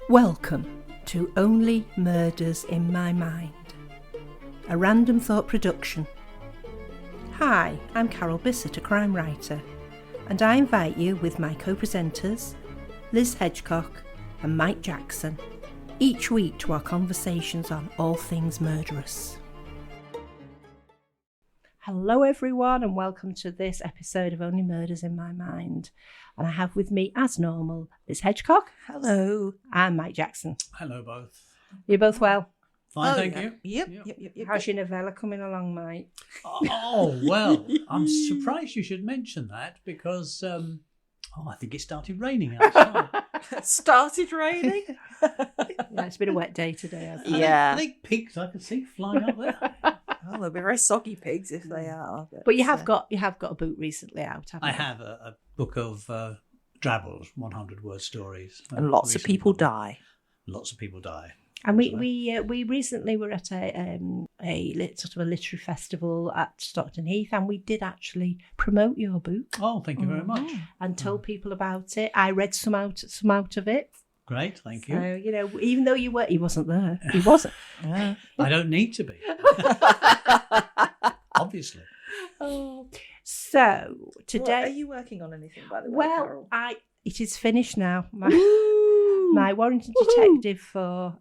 Welcome to Only Murders in My Mind, a Random Thought production. Hi, I'm Carol Bissett, a crime writer, and I invite you with my co-presenters, Liz Hedgecock and Mike Jackson, each week to our conversations on all things murderous. Hello everyone and welcome to this episode of Only Murders in My Mind. And I have with me, as normal, Liz Hedgecock. Hello. And Mike Jackson. Hello both. You both well? Fine, thank you. Yep. How's your novella coming along, Mike? Oh, well, I'm surprised you should mention that because, I think it started raining outside. Started raining? Yeah, it's been a wet day today, hasn't it? Yeah. I think pigs I can see flying up there. Oh, they'll be very soggy pigs if they are. But you have got a book recently out, haven't you? I have a book of drabbles, 100-word stories. And lots of people die. Lots of people die. And we recently were at a sort of a literary festival at Stockton Heath, and we did actually promote your book. Oh, thank you very much. And told people about it. I read some out of it. Great, thank you. So, even though he wasn't there. He wasn't. I don't need to be. Obviously. Oh. So today, Are you working on anything, by the way, well, Carol? it is finished now. My Warrington Detective for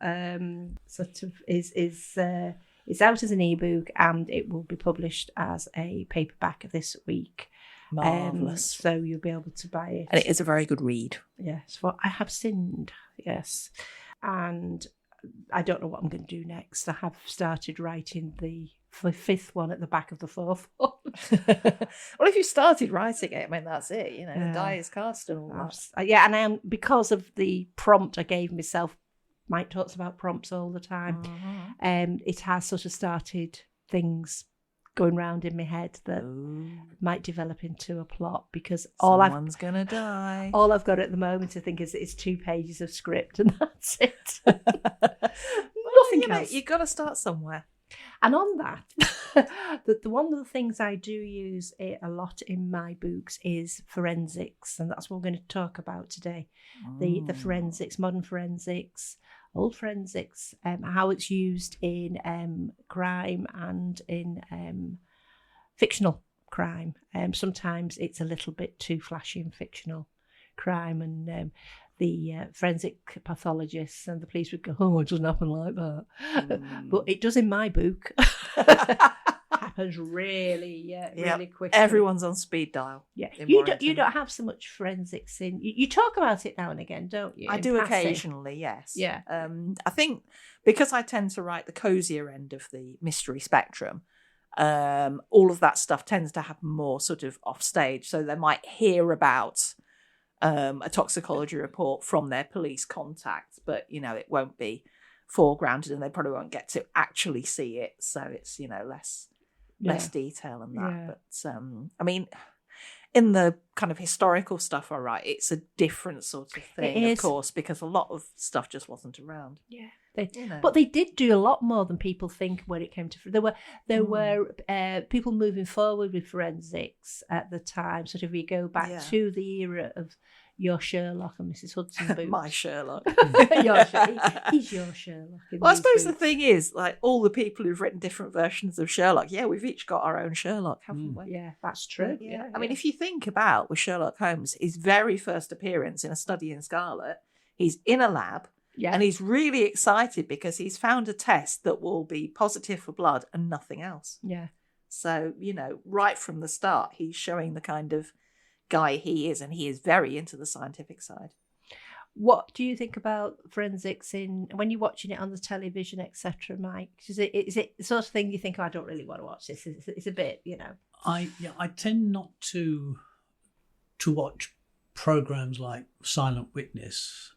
is out as an ebook, and it will be published as a paperback this week. Marvellous. So you'll be able to buy it. And it is a very good read. Yes, for I Have Sinned. Yes, and I don't know what I'm going to do next. I have started writing the fifth one at the back of the fourth one. Well, if you started writing it, I mean, that's it. The die is cast and all that. Yeah, and I am, because of the prompt I gave myself. Mike talks about prompts all the time. It has sort of started things going round in my head that might develop into a plot, because someone's gonna die. All I've got at the moment, I think, is 2 pages of script, and that's it. Nothing else. You've got to start somewhere. And on that, the one of the things I do use a lot in my books is forensics, and that's what we're going to talk about today. The forensics, modern forensics, old forensics, how it's used in crime and in fictional crime. Sometimes it's a little bit too flashy in fictional crime, and the forensic pathologists and the police would go, "Oh, it doesn't happen like that." But it does in my book. Happens really quickly. Everyone's on speed dial. Yeah, you don't have so much forensics in. You talk about it now and again, don't you? I do occasionally, yes. Yeah. I think because I tend to write the cozier end of the mystery spectrum, all of that stuff tends to happen more sort of off stage. So they might hear about a toxicology report from their police contacts, but it won't be foregrounded, and they probably won't get to actually see it. So it's less detail than that. Yeah. But I mean, in the kind of historical stuff I write, it's a different sort of thing, of course, because a lot of stuff just wasn't around. Yeah. But they did do a lot more than people think when it came to. There were people moving forward with forensics at the time. Sort of, you go back to the era of your Sherlock and Mrs. Hudson books. My Sherlock. He's your Sherlock. Well, I suppose the thing is, like, all the people who've written different versions of Sherlock, we've each got our own Sherlock, haven't we? Yeah, that's true. Yeah. I mean, if you think about with Sherlock Holmes, his very first appearance in A Study in Scarlet, he's in a lab. Yeah. And he's really excited because he's found a test that will be positive for blood and nothing else. Yeah. So, right from the start, he's showing the kind of guy he is, and he is very into the scientific side. What do you think about forensics when you're watching it on the television, etc., Mike? Is it the sort of thing you think, I don't really want to watch this? It's a bit, I tend not to watch programs like Silent Witness,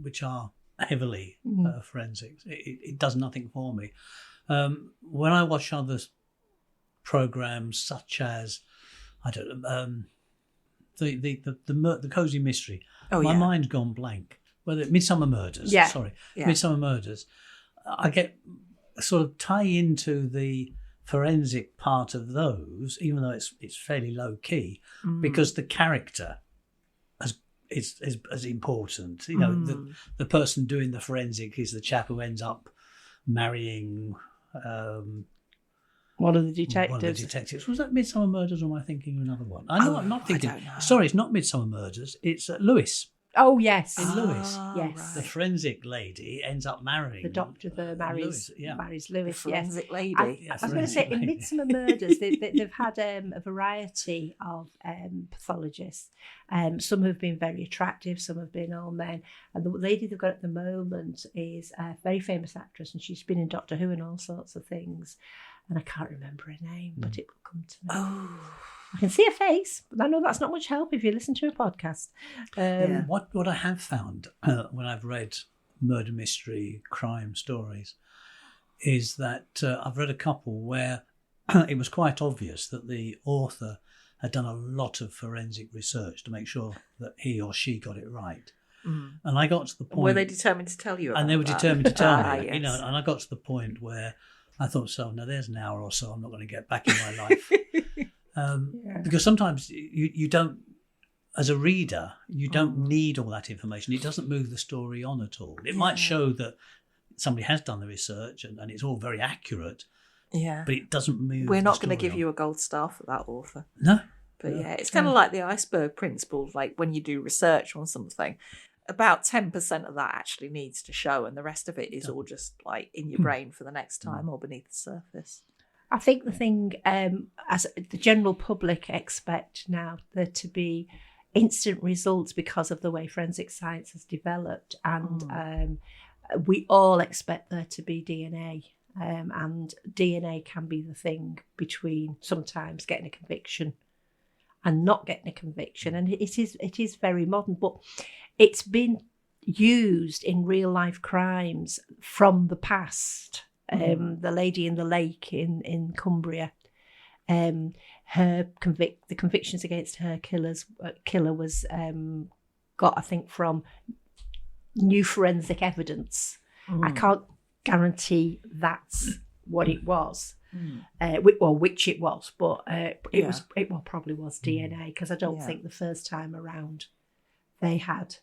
which are heavily forensics. It does nothing for me. When I watch other programs such as, I don't know, the cozy mystery, my mind's gone blank. Whether Midsummer Murders, Midsummer Murders, I get sort of tie into the forensic part of those, even though it's fairly low key, because the character is as important. You know, the person doing the forensic is the chap who ends up marrying one of the detectives. One of the detectives. Was that Midsummer Murders, or am I thinking of another one? I'm not thinking. I don't know. Sorry, it's not Midsummer Murders. It's Lewis. Oh yes, In Lewis. Yes. The forensic lady ends up marrying The doctor there marries Lewis. The forensic lady. I was going to say, in Midsummer Murders, they've had a variety of pathologists. Some have been very attractive, some have been all men. And the lady they've got at the moment is a very famous actress, and she's been in Doctor Who and all sorts of things. And I can't remember her name, but it will come to me. Oh. I can see her face, but I know that's not much help if you listen to a podcast. What I have found when I've read murder mystery crime stories is that I've read a couple where it was quite obvious that the author had done a lot of forensic research to make sure that he or she got it right. And I got to the point. Were they determined to tell you about And they were that? determined to tell me. Yes. You know, and I got to the point where I thought, so now there's an hour or so I'm not going to get back in my life. Because sometimes you don't, as a reader, you don't need all that information. It doesn't move the story on at all. It might show that somebody has done the research and it's all very accurate. Yeah. But it doesn't move. We're not going to the story give on. you a gold star for that author. No. But it's kind of like the iceberg principle. Like when you do research on something, about 10% of that actually needs to show, and the rest of it is all just like in your brain for the next time or beneath the surface. I think the thing, as the general public expect now there to be instant results because of the way forensic science has developed, and we all expect there to be DNA, and DNA can be the thing between sometimes getting a conviction and not getting a conviction, and it is very modern, but it's been used in real life crimes from the past. The lady in the lake in Cumbria, the convictions against her killer was got, I think, from new forensic evidence. I can't guarantee that's what it was, which it was, but it probably was DNA, because I don't think the first time around they had.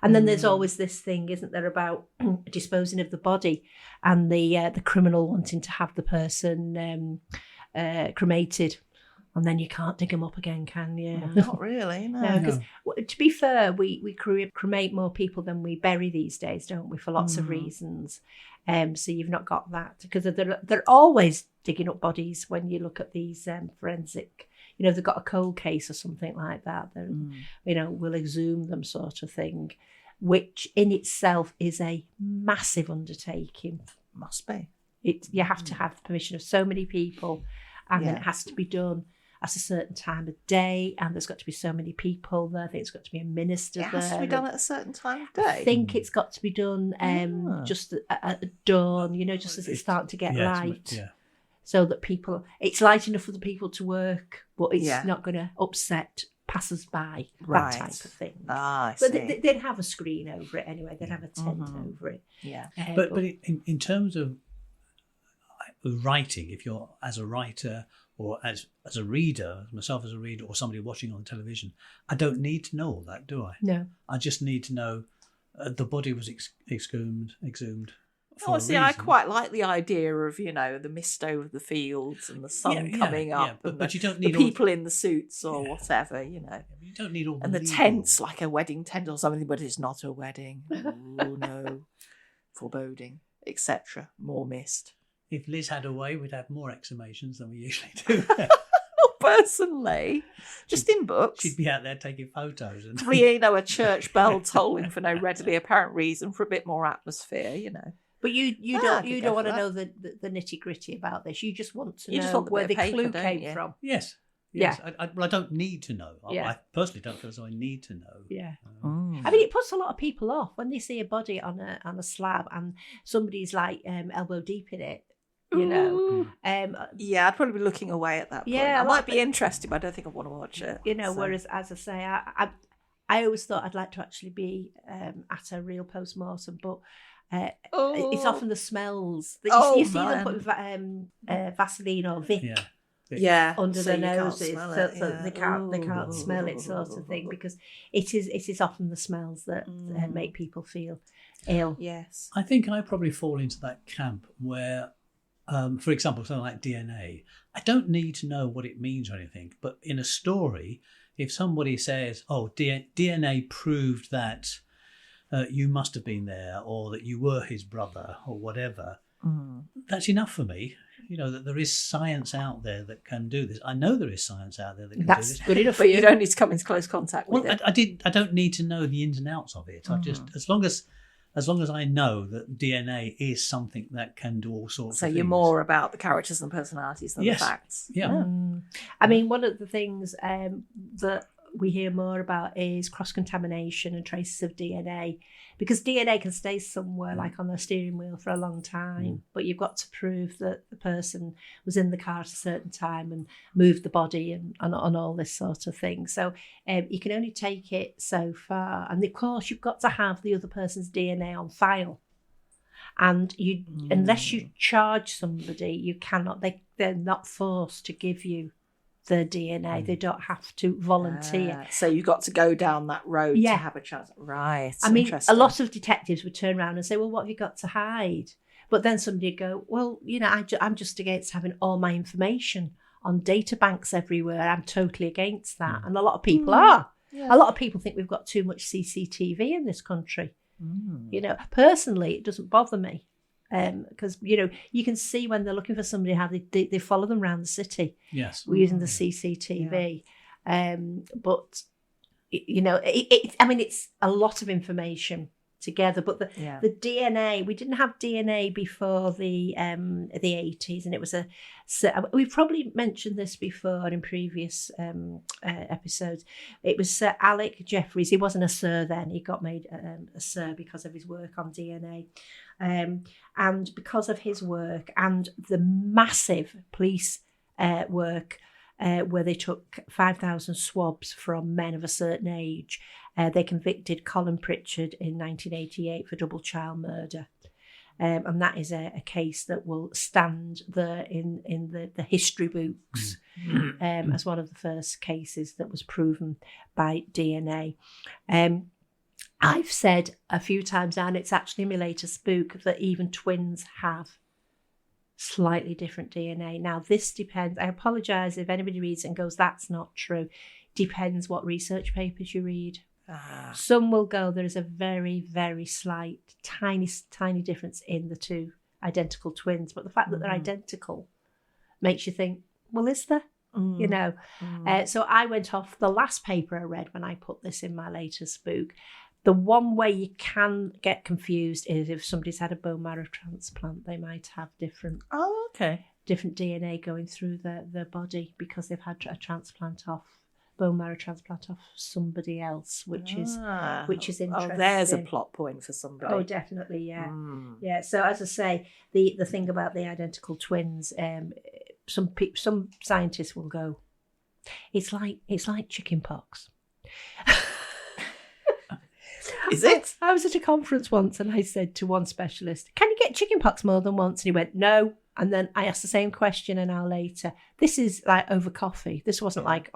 And then there's always this thing, isn't there, about disposing of the body and the criminal wanting to have the person cremated, and then you can't dig them up again, can you? Not really, no. Because to be fair, we cremate more people than we bury these days, don't we, for lots of reasons. So you've not got that, because they're always digging up bodies when you look at these forensic. You know, they've got a cold case or something like that. We'll exhume them, sort of thing, which in itself is a massive undertaking. Must be. You have to have the permission of so many people, and then it has to be done at a certain time of day, and there's got to be so many people there. I think it's got to be a minister there. It has to be done at a certain time of day. I think it's got to be done just at dawn, just as it's starting to get light. Yeah. So that it's light enough for the people to work, but it's not going to upset passers-by, that type of thing. I but see. they'd have a screen over it anyway. They'd have a tent over it. Yeah. But in terms of writing, if you're as a writer or as a reader, myself as a reader, or somebody watching on television, I don't need to know all that, do I? No. I just need to know the body was exhumed. Oh, see, I quite like the idea of, the mist over the fields and the sun coming up, but you don't need the people in the suits or whatever, You don't need all and the tents, like a wedding tent or something, but it's not a wedding. Oh no, foreboding, etc. More mist. If Liz had a way, we'd have more exhumations than we usually do. Personally, just in books. She'd be out there taking photos and a church bell tolling for no readily apparent reason for a bit more atmosphere, But you don't want to know the nitty gritty about this. You just want to know where the clue came from. Yes. Yeah. I don't need to know. Yeah. I personally don't feel as though I need to know. Yeah. I mean, it puts a lot of people off when they see a body on a slab and somebody's like elbow deep in it. I'd probably be looking away at that point. Yeah, I might be interested, but I don't think I want to watch it. Whereas, as I say, I always thought I'd like to actually be at a real post-mortem, but it's often the smells that you see them put Vaseline or Vic under so their you can't noses, smell so, it, so yeah. they can't smell it, sort of thing, because it is often the smells that make people feel ill. Yes. I think I probably fall into that camp where, for example, something like DNA, I don't need to know what it means or anything, but in a story, if somebody says, oh, DNA proved that you must have been there, or that you were his brother, or whatever, that's enough for me. You know, that there is science out there that can do this. I know there is science out there that can do this. Good enough. But you don't need to come into close contact with Well, it. I don't need to know the ins and outs of it. I just, as long as I know that DNA is something that can do all sorts So of things. you're more about the characters and personalities than the facts. Yeah. I mean, one of the things that we hear more about is cross-contamination and traces of DNA, because DNA can stay somewhere like on the steering wheel for a long time, but you've got to prove that the person was in the car at a certain time and moved the body and all this sort of thing. So you can only take it so far. And of course, you've got to have the other person's DNA on file. And you, unless you charge somebody, you cannot, they're not forced to give you their DNA. They don't have to volunteer. So you've got to go down that road to have a chance. Right. I mean, interesting. a lot of detectives would turn around and say, well, what have you got to hide? But then somebody would go, well, you know, I'm just against having all my information on data banks everywhere. I'm totally against that. And a lot of people are. Yeah. A lot of people think we've got too much CCTV in this country. You know, personally, it doesn't bother me. Because, you know, you can see when they're looking for somebody how they follow them around the city. Yes. We're using the CCTV. But, you know, I mean, it's a lot of information together. But the DNA, we didn't have DNA before the 80s, and it was we've probably mentioned this before in previous episodes. It was Sir Alec Jeffreys. He wasn't a Sir then. He got made a Sir because of his work on DNA. And because of his work and the massive police work where they took 5,000 swabs from men of a certain age, they convicted Colin Pritchard in 1988 for double child murder. And that is a case that will stand there in the history books as one of the first cases that was proven by DNA. I've said a few times now, and it's actually in my latest book, that even twins have slightly different DNA. Now, this depends. I apologise if anybody reads it and goes, that's not true. Depends what research papers you read. Some will go, there is a very, very slight, tiny difference in the two identical twins. But the fact that they're identical makes you think, well, is there? You know? So I went off the last paper I read when I put this in my latest book. The one way you can get confused is if somebody's had a bone marrow transplant, they might have different DNA going through their body because they've had a bone marrow transplant off somebody else, which is interesting. Oh, there's a plot point for somebody. Oh, definitely, yeah. Yeah. So as I say, the thing about the identical twins, some scientists will go, it's like chicken pox. Is it? I was at a conference once and I said to one specialist, can you get chickenpox more than once? And he went, no. And then I asked the same question an hour later. This is like over coffee. This wasn't like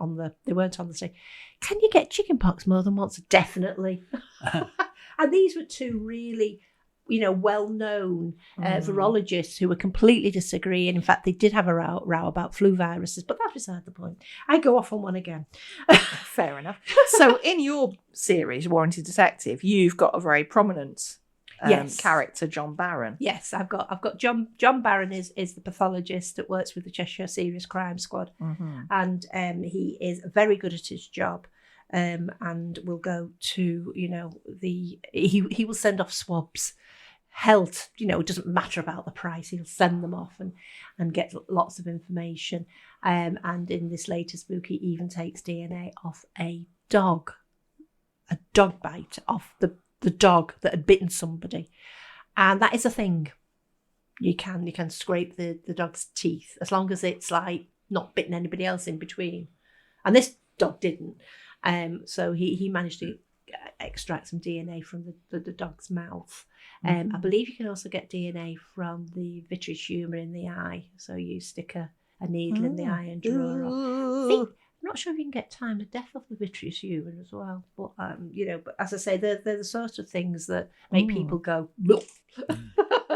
they weren't on the stage. Can you get chickenpox more than once? Definitely. And these were two really, you know, well-known virologists who were completely disagreeing. In fact, they did have a row about flu viruses, but that's beside the point. I go off on one again. Fair enough. So in your series, Warranted Detective, you've got a very prominent character, John Barron. Yes, I've got John Barron is the pathologist that works with the Cheshire Serious Crime Squad, and he is very good at his job. And will go to, you know, he will send off swabs. Health, you know, it doesn't matter about the price. He'll send them off and get lots of information. And in this latest book, he even takes DNA off a dog bite off the dog that had bitten somebody, and that is a thing. You can scrape the dog's teeth as long as it's like not bitten anybody else in between. And this dog didn't. So he managed to extract some DNA from the dog's mouth. I believe you can also get DNA from the vitreous humour in the eye. So you stick a a needle in the iron drawer. I'm not sure if you can get time of death off the vitreous human as well, but but as I say, they're the sort of things that make people go, look.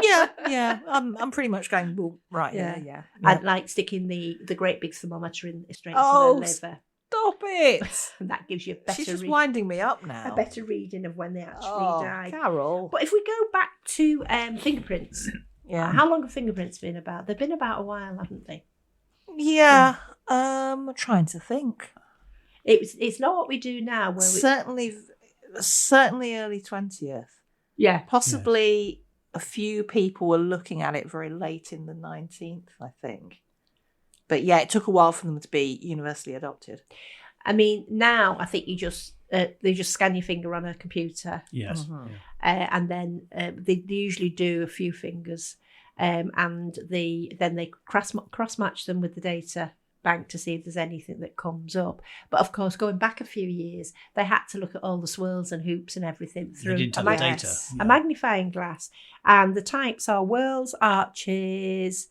Yeah. I'm pretty much going, well, right, yeah. I'd like sticking the great big thermometer straight into Oh, their liver. Stop it! And that gives you a better She's just winding me up now. a better reading of when they actually died. Carol. But if we go back to fingerprints, how long have fingerprints been about? They've been about a while, haven't they? Yeah, I'm trying to think. It's not what we do now. Where Certainly early 20th. Yeah. Possibly a few people were looking at it very late in the 19th, I think. But yeah, it took a while for them to be universally adopted. I mean, now I think you just they just scan your finger on a computer. Yes. Mm-hmm. And then they usually do a few fingers, and then they cross match them with the data bank to see if there's anything that comes up. But of course, going back a few years, they had to look at all the swirls and hoops and everything through the data. a magnifying glass. And the types are whorls, arches,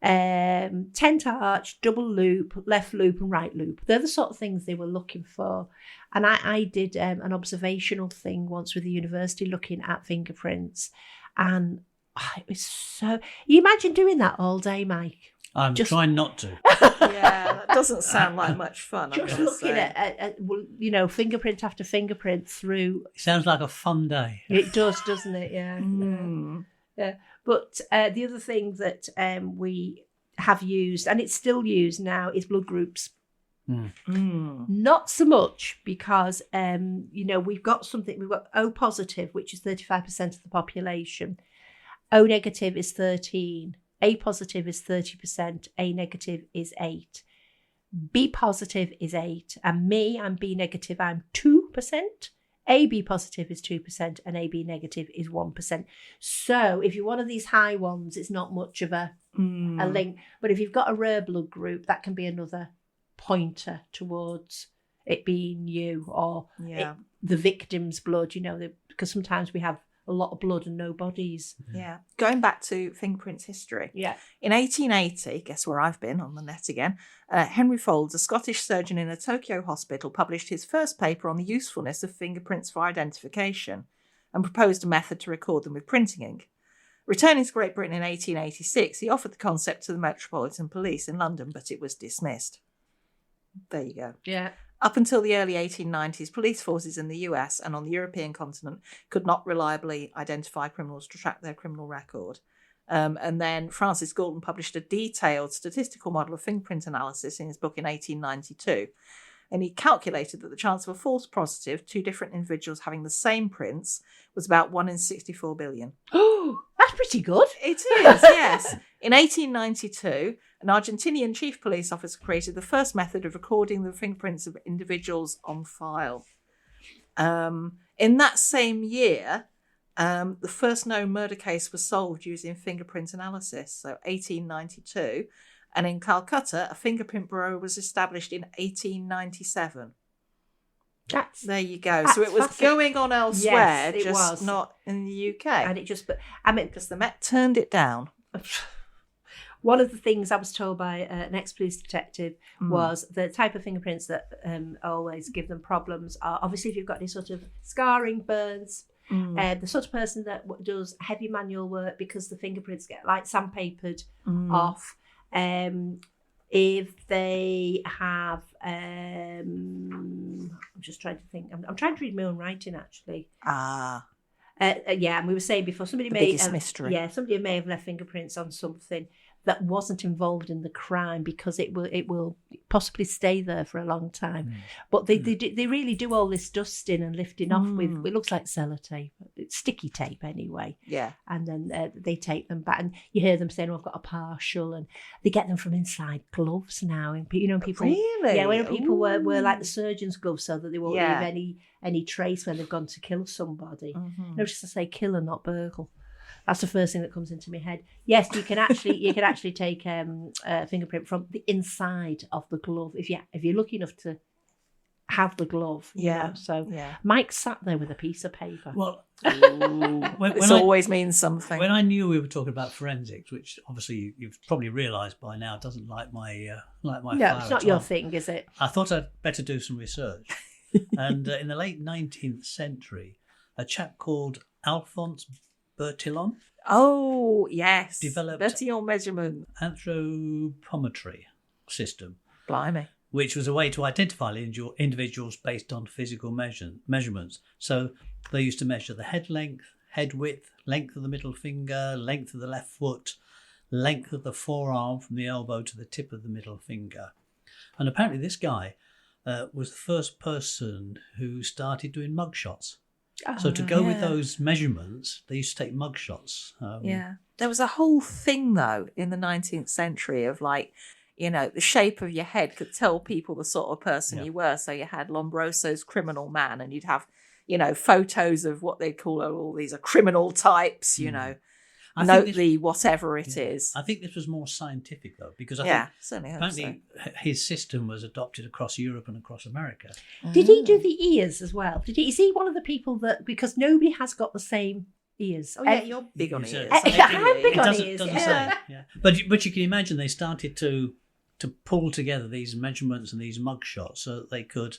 tent arch, double loop, left loop and right loop. They're the sort of things they were looking for. And I did an observational thing once with the university looking at fingerprints, and it was so... You imagine doing that all day, Mike? I'm trying not to. Yeah, that doesn't sound like much fun. Just looking at fingerprint after fingerprint through... It sounds like a fun day. It does, doesn't it? Yeah. Yeah. But the other thing that we have used, and it's still used now, is blood groups. Not so much because, we've got O positive, which is 35% of the population. O negative is 13. A positive is 30%. A negative is 8. B positive is 8. And me, I'm B negative, I'm 2%. AB positive is 2% and AB negative is 1%. So if you're one of these high ones, it's not much of a link. But if you've got a rare blood group, that can be another pointer towards it being you or the victim's blood, because sometimes we have a lot of blood and no bodies. Yeah. Going back to fingerprints history. Yeah. In 1880, guess where I've been on the net again, Henry Folds, a Scottish surgeon in a Tokyo hospital, published his first paper on the usefulness of fingerprints for identification and proposed a method to record them with printing ink. Returning to Great Britain in 1886, he offered the concept to the Metropolitan Police in London, but it was dismissed. There you go. Yeah. Up until the early 1890s, police forces in the US and on the European continent could not reliably identify criminals to track their criminal record. And then Francis Galton published a detailed statistical model of fingerprint analysis in his book in 1892. And he calculated that the chance of a false positive, two different individuals having the same prints, was about 1 in 64 billion. Oh, that's pretty good. It is, yes. In 1892, an Argentinian chief police officer created the first method of recording the fingerprints of individuals on file. In that same year, the first known murder case was solved using fingerprint analysis, so 1892. And in Calcutta, a fingerprint bureau was established in 1897. There you go. So it was going on elsewhere, just not in the UK. And it just, because the Met turned it down. One of the things I was told by an ex-police detective was the type of fingerprints that always give them problems are obviously if you've got any sort of scarring, burns, the sort of person that does heavy manual work because the fingerprints get like sandpapered off. If they have, I'm just trying to think. I'm trying to read my own writing actually. And we were saying before somebody may may have left fingerprints on something that wasn't involved in the crime because it will possibly stay there for a long time. But they really do all this dusting and lifting off with, it looks like sellotape. It's sticky tape anyway. Yeah. And then they take them back and you hear them saying, I've got a partial, and they get them from inside gloves now. And people really? Yeah, when people wear like the surgeon's gloves so that they won't leave any trace when they've gone to kill somebody. Notice I say kill and not burgle. That's the first thing that comes into my head. Yes, you can actually take a fingerprint from the inside of the glove if you're lucky enough to have the glove. you Yeah. know. So Yeah. Mike sat there with a piece of paper. Well, This always means something. when I knew we were talking about forensics, which obviously you've probably realised by now doesn't like my no, fire it's not at your all. thing, is it? I thought I'd better do some research. And in the late 19th century, a chap called Alphonse Bertillon Oh, yes. Developed- Vertical measurement. anthropometry system, Blimey. which was a way to identify individuals based on physical measurements. So they used to measure the head length, head width, length of the middle finger, length of the left foot, length of the forearm from the elbow to the tip of the middle finger. And apparently this guy was the first person who started doing mugshots. So to go with yeah. those measurements, they used to take mugshots. Yeah. There was a whole thing, though, in the 19th century of like, the shape of your head could tell people the sort of person Yeah. you were. So you had Lombroso's Criminal Man, and you'd have, photos of what they call all these are criminal types, I think note this- the whatever it is. I think this was more scientific, though, because I Yeah, think certainly hope so. apparently his system was adopted across Europe and across America. Did he do the ears as well? Is he one of the people that, because nobody has got the same ears? Oh, yeah, you're big on You ears. said- I I'm think big you- on doesn't, ears, doesn't yeah. say. Yeah. But you can imagine they started to pull together these measurements and these mugshots so that they could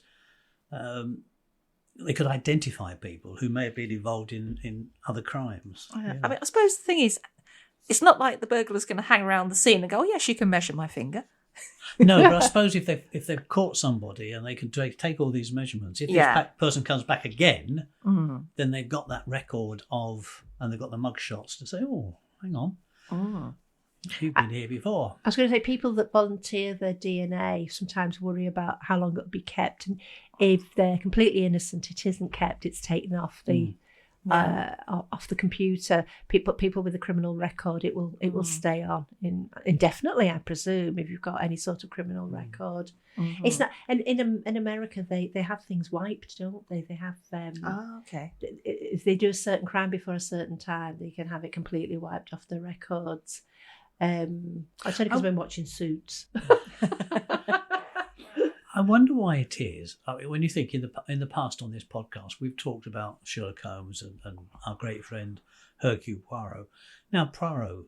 identify people who may have been involved in other crimes. Yeah. I mean, I suppose the thing is, it's not like the burglar's going to hang around the scene and go, "Oh yes, you can measure my finger." No, but I suppose if they've caught somebody and they can take all these measurements, if Yeah. this person comes back again, Mm. then they've got that record and they've got the mugshots to say, "Oh, hang on, Mm. Uh, you've been here before." I was going to say, people that volunteer their DNA sometimes worry about how long it'll be kept, and if they're completely innocent, it isn't kept; it's taken off the off the computer. People with a criminal record, it will stay on indefinitely, I presume, if you've got any sort of criminal record. Mhm. It's not, and in America they have things wiped, don't they? They have Oh, okay. if they do a certain crime before a certain time, they can have it completely wiped off their records. I tell you because we're watching Suits. I wonder why it is. I mean, when you think in the past on this podcast, we've talked about Sherlock Holmes and our great friend Hercule Poirot. Now, Poirot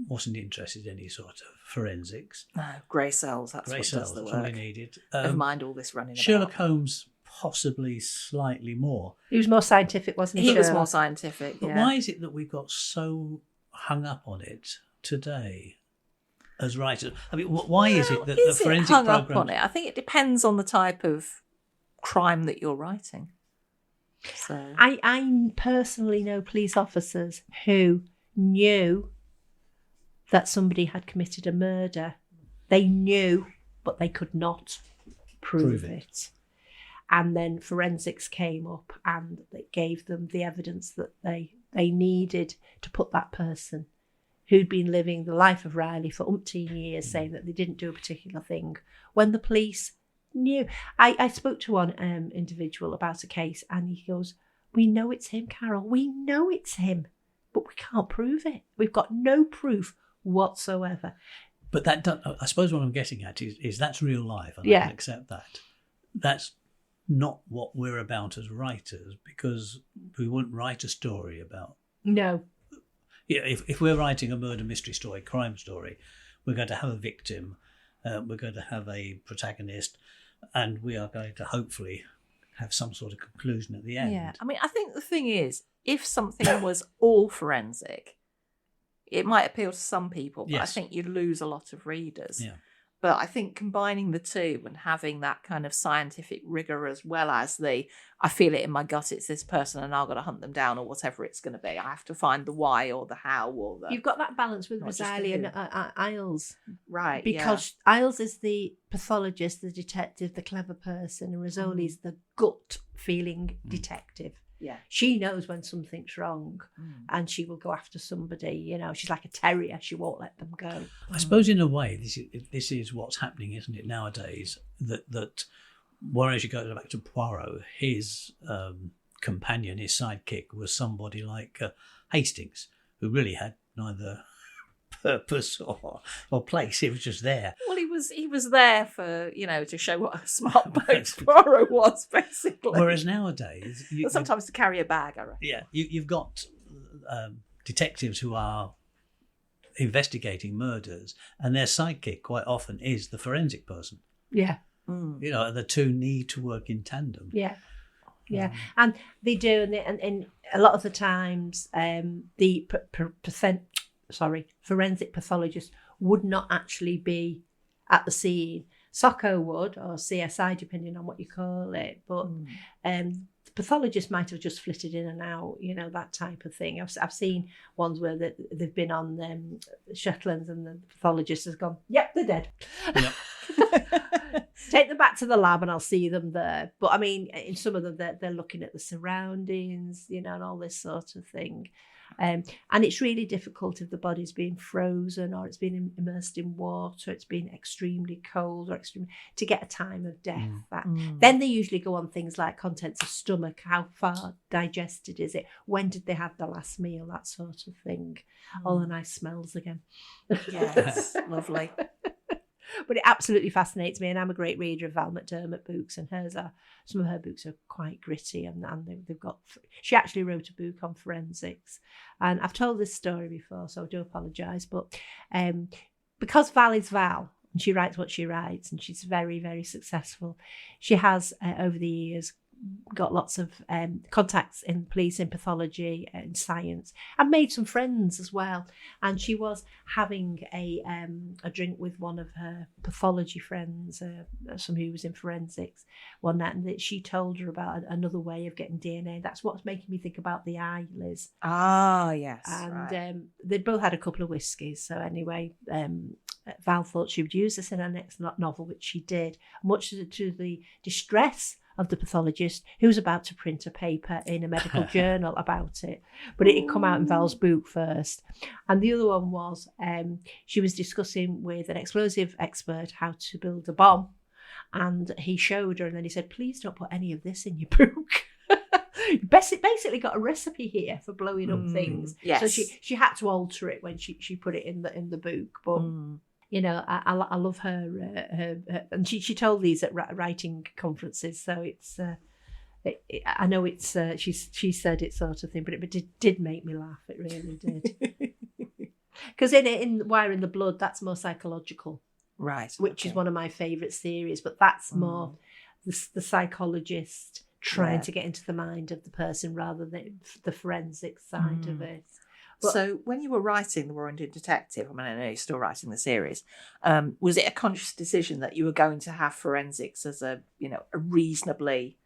wasn't interested in any sort of forensics. No, grey cells. That's Grey what cells, does the that's all he work. needed. Never mind all this running Sherlock about. Holmes possibly slightly more. He was more scientific, wasn't he? He was Sherlock? more scientific. But Yeah. why is it that we've got so hung up on it today as writers? I mean, why is it that the Is it forensic hung up program? on it? I think it depends on the type of crime that you're writing. So I personally know police officers who knew that somebody had committed a murder. They knew, but they could not prove it. And then forensics came up and it gave them the evidence that they needed to put that person who'd been living the life of Riley for umpteen years, saying that they didn't do a particular thing, when the police knew. I spoke to one individual about a case and he goes, "We know it's him, Carol. We know it's him, but we can't prove it. We've got no proof whatsoever." But I suppose what I'm getting at is that's real life, and I Yeah. can accept that. That's not what we're about as writers, because we wouldn't write a story about. No. Yeah, if we're writing a murder mystery story, crime story, we're going to have a victim, we're going to have a protagonist, and we are going to hopefully have some sort of conclusion at the end. yeah, I mean, I think the thing is, if something was all forensic, it might appeal to some people, but I Yes. think you'd lose a lot of readers. Yeah. But I think combining the two and having that kind of scientific rigor as well as I feel it in my gut, it's this person and I've got to hunt them down or whatever it's going to be. I have to find the why or the how or the... You've got that balance with Not just Rosalie the and Isles. Right, Because Isles is the pathologist, the detective, the clever person, and Rosali's the gut feeling detective. Yeah. She knows when something's wrong and she will go after somebody. You know, she's like a terrier. She won't let them go. I suppose in a way this is what's happening, isn't it, nowadays? That whereas you go back to Poirot, his companion, his sidekick, was somebody like Hastings, who really had neither purpose or place. It was just there. Well, he was there for, to show what a smart boat Poirot was, basically. Whereas nowadays, sometimes to carry a bag, I reckon. Yeah, you've got detectives who are investigating murders, and their sidekick quite often is the forensic person. Yeah. The two need to work in tandem. Yeah. Yeah, and they do, and a lot of the times, the forensic pathologist would not actually be at the scene. SOCO would, or CSI, depending on what you call it, but the pathologist might have just flitted in and out, that type of thing. I've seen ones where they've been on Shetlands and the pathologist has gone, yep, they're dead. Yep. Take them back to the lab and I'll see them there. But I mean, in some of them, they're looking at the surroundings, and all this sort of thing. And it's really difficult if the body's being frozen or it's been immersed in water, it's been extremely cold or to get a time of death. Then they usually go on things like contents of stomach, how far digested is it, when did they have the last meal, that sort of thing. All the nice smells again. Yes, lovely. But it absolutely fascinates me, and I'm a great reader of Val McDermott books, and some of her books are quite gritty, and they've got. She actually wrote a book on forensics, and I've told this story before, so I do apologise, but because Val is Val, and she writes what she writes, and she's very, very successful. She has over the years got lots of contacts in police, in pathology, in science, and made some friends as well. And she was having a drink with one of her pathology friends, somebody who was in forensics, one night, and that she told her about another way of getting DNA. That's what's making me think about the eye, Liz. Ah, yes. And right. They both had a couple of whiskies. So anyway, Val thought she would use this in her next novel, which she did, much to the distress of the pathologist, who was about to print a paper in a medical journal about it. But it had come out in Val's book first. And the other one was she was discussing with an explosive expert how to build a bomb. And he showed her, and then he said, please don't put any of this in your book. You basically got a recipe here for blowing up things. Yes. So she had to alter it when she put it in the book. But I love her, and she told these at writing conferences. So it's I know it's she said it sort of thing, but it did make me laugh. It really did. Because in Wire in the Blood, that's more psychological, right? Which is one of my favourite series. But that's more the psychologist trying to get into the mind of the person rather than the forensic side of it. But, so when you were writing The Warrington Detective, I mean, I know you're still writing the series, was it a conscious decision that you were going to have forensics as a reasonably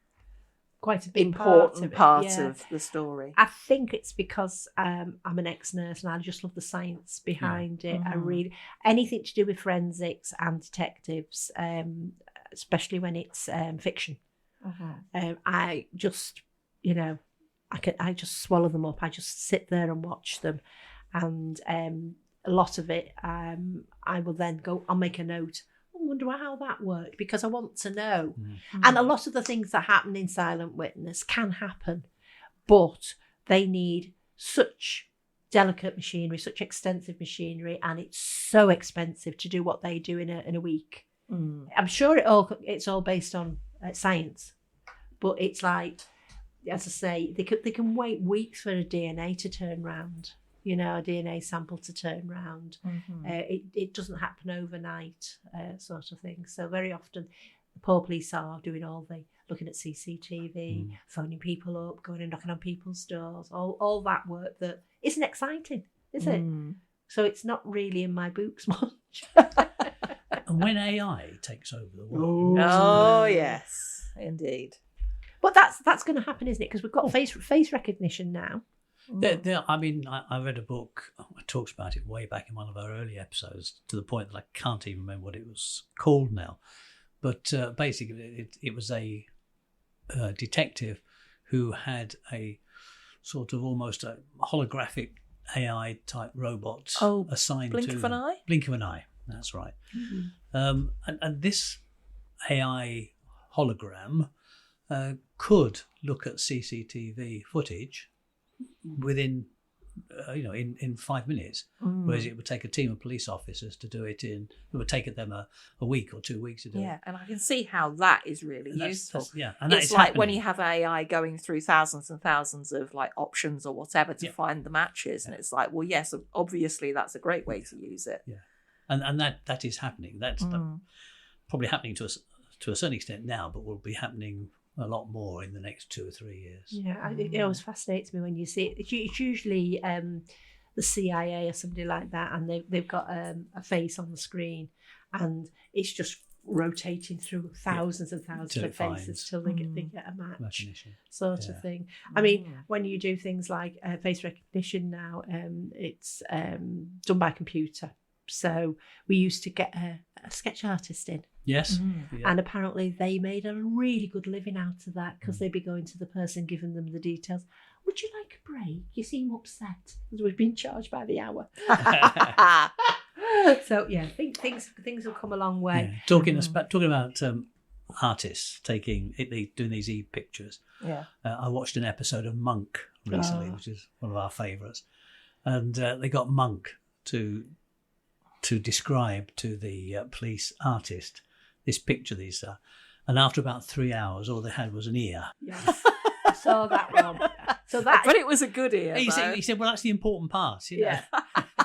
quite a big important part yeah. of the story? I think it's because I'm an ex-nurse and I just love the science behind it. I really, anything to do with forensics and detectives, especially when it's fiction, I just, I just swallow them up. I just sit there and watch them, and a lot of it, I will then go. I'll make a note. I wonder how that worked, because I want to know. And a lot of the things that happen in Silent Witness can happen, but they need such delicate machinery, such extensive machinery, and it's so expensive to do what they do in a week. I'm sure it's all based on science, but it's like, as I say, they can wait weeks for a DNA to turn round, a DNA sample to turn round. It doesn't happen overnight, sort of thing. So very often the poor police are doing looking at CCTV, phoning people up, going and knocking on people's doors, all that work that isn't exciting, is it? So it's not really in my books much. And when AI takes over the world. Oh, yes, indeed. But that's going to happen, isn't it? Because we've got face recognition now. I read a book. It talks about it way back in one of our early episodes, to the point that I can't even remember what it was called now. But basically, it was a detective who had a sort of almost a holographic AI type robot assigned to Blink of an eye? Blink of an eye. That's right. And this AI hologram could look at CCTV footage within in 5 minutes, whereas it would take a team of police officers to do it it would take them a week or 2 weeks to do it. Yeah, and I can see how that is really And useful. and It's is like when happening. you have AI going through thousands and thousands of like options or whatever to Yeah. find the matches, and it's like, well, yes, obviously that's a great way to use it. Yeah, and that is happening. That's probably happening to a certain extent now, but will be happening a lot more in the next 2 or 3 years. Yeah, it always fascinates me when you see it. It's usually the CIA or somebody like that, and they've got a face on the screen, and it's just rotating through thousands and thousands Till of it finds. faces till they get a match, Recognition. sort of thing. I mean, when you do things like face recognition now, it's done by computer. So we used to get a sketch artist in. Yes. Yeah. And apparently they made a really good living out of that because they'd be going to the person, giving them the details. Would you like a break? You seem upset because we've been charged by the hour. So yeah, I think things have come a long way. Yeah. Talking about artists doing these e-pictures. Yeah. I watched an episode of Monk recently, which is one of our favourites, and they got Monk to describe to the police artist this picture these are, and after about 3 hours, all they had was an ear. Yes, I saw that one. So But it was a good ear. He said, "Well, that's the important part. You know? Yeah.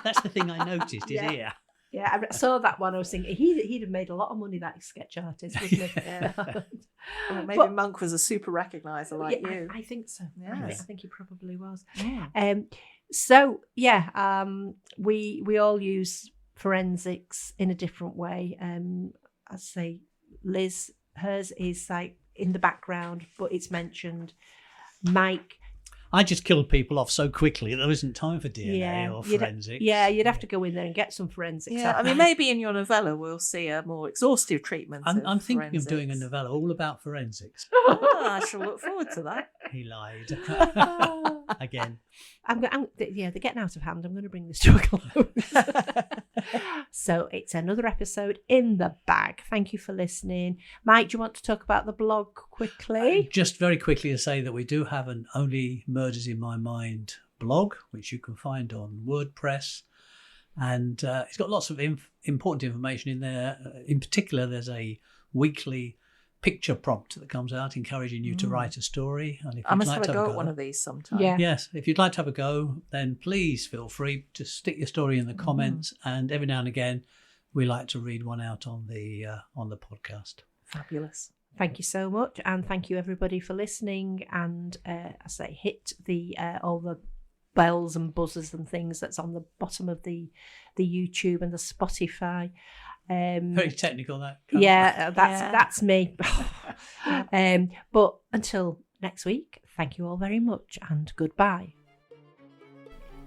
That's the thing I noticed. His Yeah. ear." Yeah, I saw that one. I was thinking he'd have made a lot of money, that sketch artist, wouldn't he? Yeah. Well, maybe But- Monk was a super recogniser like Yeah, you. I think so. Yes. I think he probably was. Yeah. So yeah, we all use forensics in a different way. I'd say Liz, hers is like in the background, but it's mentioned. Mike, I just killed people off so quickly that there isn't time for DNA yeah, or you'd- forensics. you'd have to go in there and get some forensics. Yeah, out I mean, of it. maybe in your novella we'll see a more exhaustive treatment. I'm thinking of doing a forensics. novella all about forensics. I shall look forward to that. He lied again. They're getting out of hand. I'm going to bring this to a close. So it's another episode in the bag. Thank you for listening. Mike, do you want to talk about the blog quickly? Just very quickly to say that we do have an Only Murders in My Mind blog, which you can find on WordPress. And it's got lots of important information in there. In particular, there's a weekly picture prompt that comes out encouraging you to write a story. And if I you'd must like have a to go at one of these sometime. Yeah. Yes, if you'd like to have a go, then please feel free to stick your story in the comments. And every now and again, we like to read one out on the podcast. Fabulous. Thank you so much, and thank you everybody for listening. And I say, hit the all the bells and buzzers and things that's on the bottom of the YouTube and the Spotify. Very technical, that. Yeah, that's me. But until next week, thank you all very much and goodbye.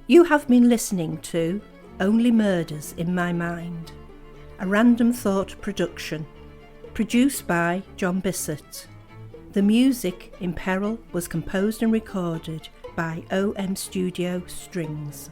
You have been listening to Only Murders in My Mind, a Random Thought production, produced by John Bissett. The music in Peril was composed and recorded by OM Studio Strings.